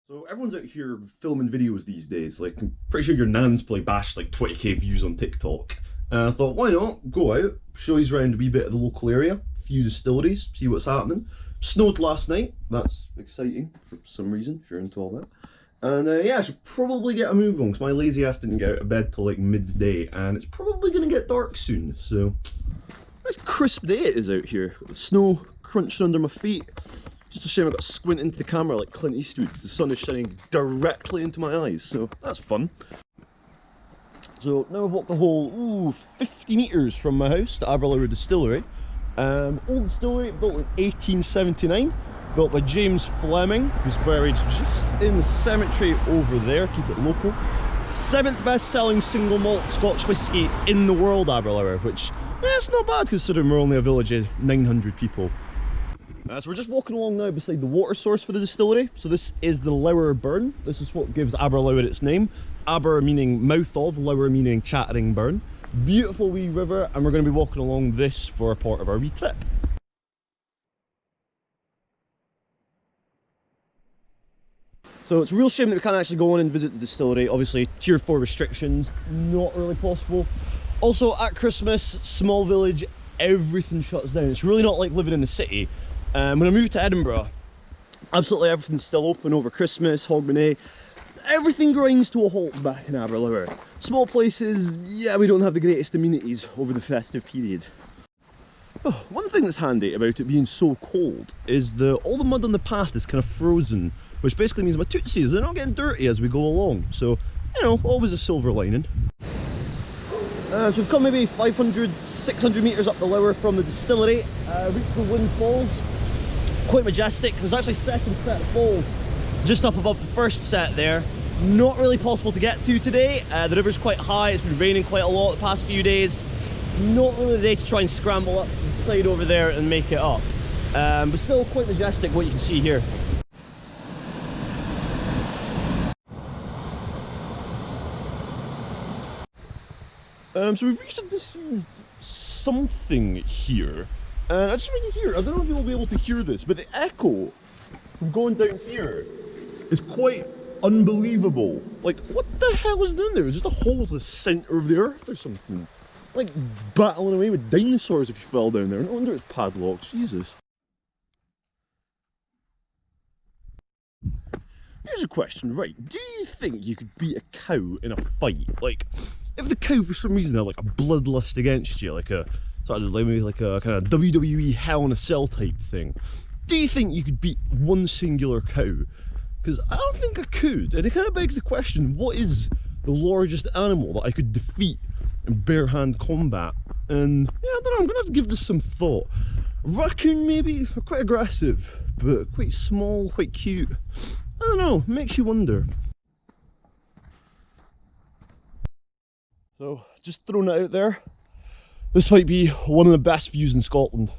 So everyone's out here filming videos these days. Like, I'm pretty sure your nan's probably bashed like 20k views on TikTok. And I thought, why not go out, show you around a wee bit of the local area, a few distilleries, see what's happening. Snowed last night. That's exciting for some reason, if you're into all that. And yeah, I should probably get a move on because my lazy ass didn't get out of bed till like midday, and it's probably going to get dark soon. So, nice crisp day it is out here. Got the snow crunching under my feet. Just a shame I got to squint into the camera like Clint Eastwood because the sun is shining directly into my eyes, so that's fun. So now I've walked the whole 50 metres from my house to Aberlour Distillery. Old distillery, built in 1879, built by James Fleming, who's buried just in the cemetery over there. Keep it local. 7th best selling single malt Scotch whisky in the world, Aberlour, which it's not bad considering we're only a village of 900 people. So we're just walking along now beside the water source for the distillery. So this is the Lower Burn. This is what gives Aberlour its name. Aber meaning mouth of, Lower meaning chattering burn. Beautiful wee river, and we're going to be walking along this for a part of our wee trip. So it's a real shame that we can't actually go on and visit the distillery. Obviously, tier 4 restrictions, not really possible. Also, at Christmas, small village, everything shuts down. It's really not like living in the city. When I moved to Edinburgh, absolutely everything's still open over Christmas, Hogmanay. Everything grinds to a halt back in Aberlour. Small places, yeah, we don't have the greatest amenities over the festive period. Oh, one thing that's handy about it being so cold is that all the mud on the path is kind of frozen, which basically means my tootsies, they're not getting dirty as we go along. So, you know, always a silver lining. So we've come maybe 500, 600 metres up the Lower from the distillery, reached the Wind Falls. Quite majestic. There's actually a second set of falls just up above the first set there. Not really possible to get to today. The river's quite high, it's been raining quite a lot the past few days. Not really the day to try and scramble up the side over there and make it up. But still quite majestic what you can see here. So we've reached this something here. And I just want to hear, I don't know if you'll be able to hear this, but the echo from going down here is quite unbelievable. Like, what the hell is down there? Is just a hole to the centre of the earth or something? Like battling away with dinosaurs if you fell down there. No wonder it's padlocked, Jesus. Here's a question, right? Do you think you could beat a cow in a fight? Like, if the cow for some reason had like a bloodlust against you, like a sort of maybe like a kind of WWE Hell in a Cell type thing, do you think you could beat one singular cow? Because I don't think I could, and it kind of begs the question, what is the largest animal that I could defeat in bare hand combat? And yeah, I don't know, I'm gonna have to give this some thought. A raccoon maybe? They're quite aggressive, but quite small, quite cute. I don't know, makes you wonder. So, just throwing it out there, this might be one of the best views in Scotland.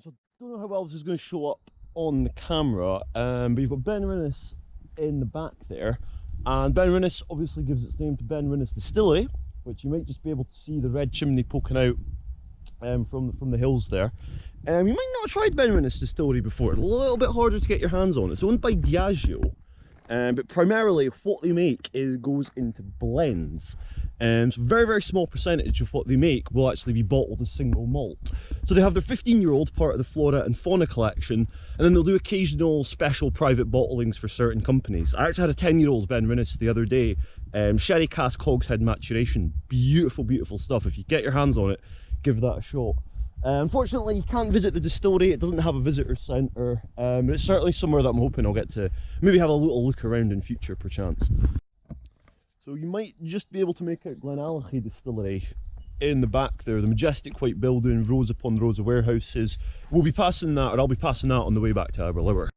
So I don't know how well this is going to show up on the camera, but you've got Ben Rinnes in the back there, and Ben Rinnes obviously gives its name to Ben Rinnes Distillery, which you might just be able to see the red chimney poking out from the hills there. You might not have tried Ben Rinnes Distillery before. It's a little bit harder to get your hands on. It's owned by Diageo, but primarily what they make goes into blends. So very, very small percentage of what they make will actually be bottled as single malt. So they have their 15-year-old part of the Flora and Fauna collection, and then they'll do occasional special private bottlings for certain companies. I actually had a 10-year-old Ben Rinnes the other day, sherry cask hogshead maturation. Beautiful, beautiful stuff. If you get your hands on it, give that a shot. Unfortunately, you can't visit the distillery. It doesn't have a visitor centre, but it's certainly somewhere that I'm hoping I'll get to maybe have a little look around in future, perchance. So you might just be able to make out Glenallachie Distillery in the back there, the majestic white building, rows upon rows of warehouses. We'll be passing that, or I'll be passing that on the way back to Aberlour.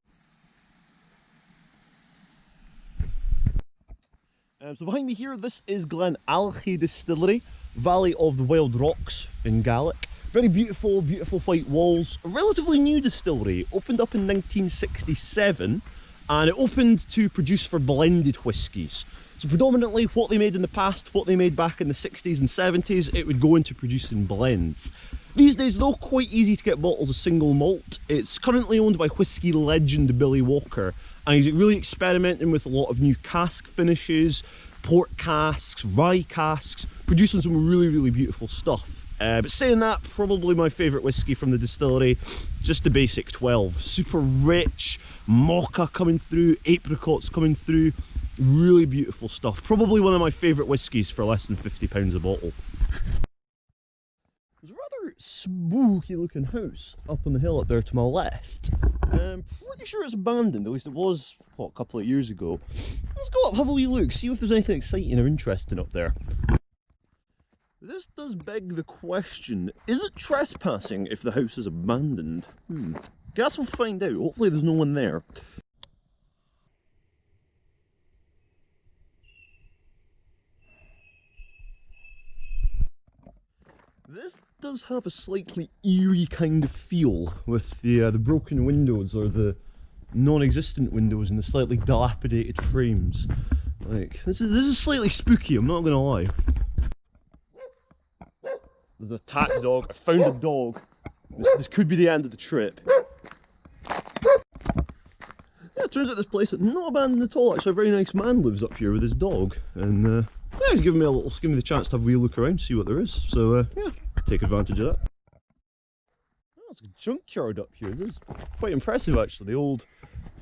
So behind me here, this is Glenallachie Distillery, Valley of the Wild Rocks in Gaelic. Very beautiful, beautiful white walls. A relatively new distillery, opened up in 1967, and it opened to produce for blended whiskies. So predominantly what they made in the past, what they made back in the 60s and 70s, it would go into producing blends. These days though, quite easy to get bottles of single malt. It's currently owned by whiskey legend Billy Walker, and he's really experimenting with a lot of new cask finishes, port casks, rye casks, producing some really beautiful stuff. But saying that, probably my favourite whiskey from the distillery, just the basic 12. Super rich, mocha coming through, apricots coming through, really beautiful stuff. Probably one of my favourite whiskies for less than £50 a bottle. There's a rather spooky looking house up on the hill up there to my left. I'm pretty sure it's abandoned, at least it was, what, a couple of years ago. Let's go up, have a wee look, see if there's anything exciting or interesting up there. This does beg the question, is it trespassing if the house is abandoned? Guess we'll find out, hopefully there's no one there. This does have a slightly eerie kind of feel with the broken windows, or the non-existent windows, and the slightly dilapidated frames. Like, this is slightly spooky, I'm not gonna lie. There's an attack dog. I found a dog. This could be the end of the trip. Yeah, it turns out this place is not abandoned at all. Actually, a very nice man lives up here with his dog, and yeah, he's giving me the chance to have a wee look around, see what there is. So yeah, take advantage of that. Oh, there's a junkyard up here. This is quite impressive, actually. The old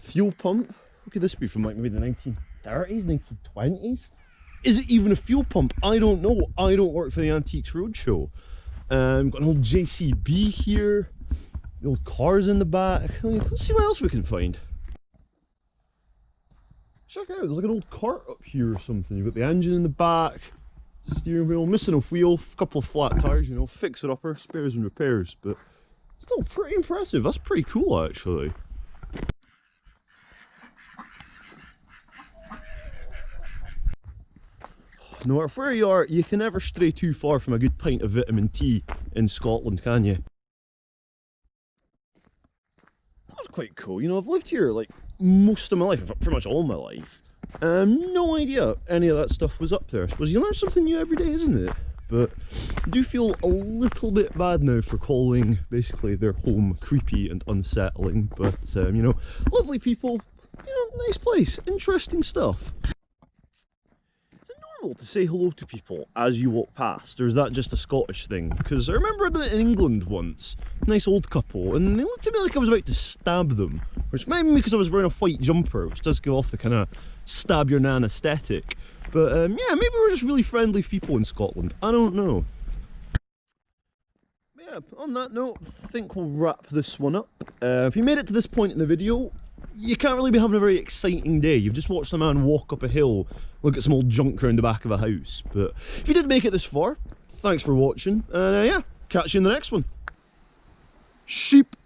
fuel pump. What could this be from, like maybe the 1930s, 1920s? Is it even a fuel pump? I don't know. I don't work for the Antiques Roadshow. Got an old JCB here. The old cars in the back. Let's see what else we can find. Check out, there's like an old cart up here or something. You've got the engine in the back, steering wheel, missing a wheel, a couple of flat tires, you know, fixer-upper, spares and repairs, but still pretty impressive. That's pretty cool, actually. No matter where you are, you can never stray too far from a good pint of vitamin T in Scotland, can you? That was quite cool. You know, I've lived here like most of my life, in fact, pretty much all my life. No idea any of that stuff was up there. I suppose you learn something new every day, isn't it? But I do feel a little bit bad now for calling basically their home creepy and unsettling. But you know, lovely people, you know, nice place, interesting stuff. To say hello to people as you walk past, or is that just a Scottish thing? Because I remember I did it in England once, nice old couple, and they looked at me like I was about to stab them, which might be because I was wearing a white jumper, which does give off the kind of stab your nan aesthetic. But yeah, maybe we're just really friendly people in Scotland, I don't know. But yeah, on that note, I think we'll wrap this one up. If you made it to this point in the video, you can't really be having a very exciting day. You've just watched a man walk up a hill, look at some old junk around the back of a house. But if you did make it this far, thanks for watching, and yeah, catch you in the next one. Sheep!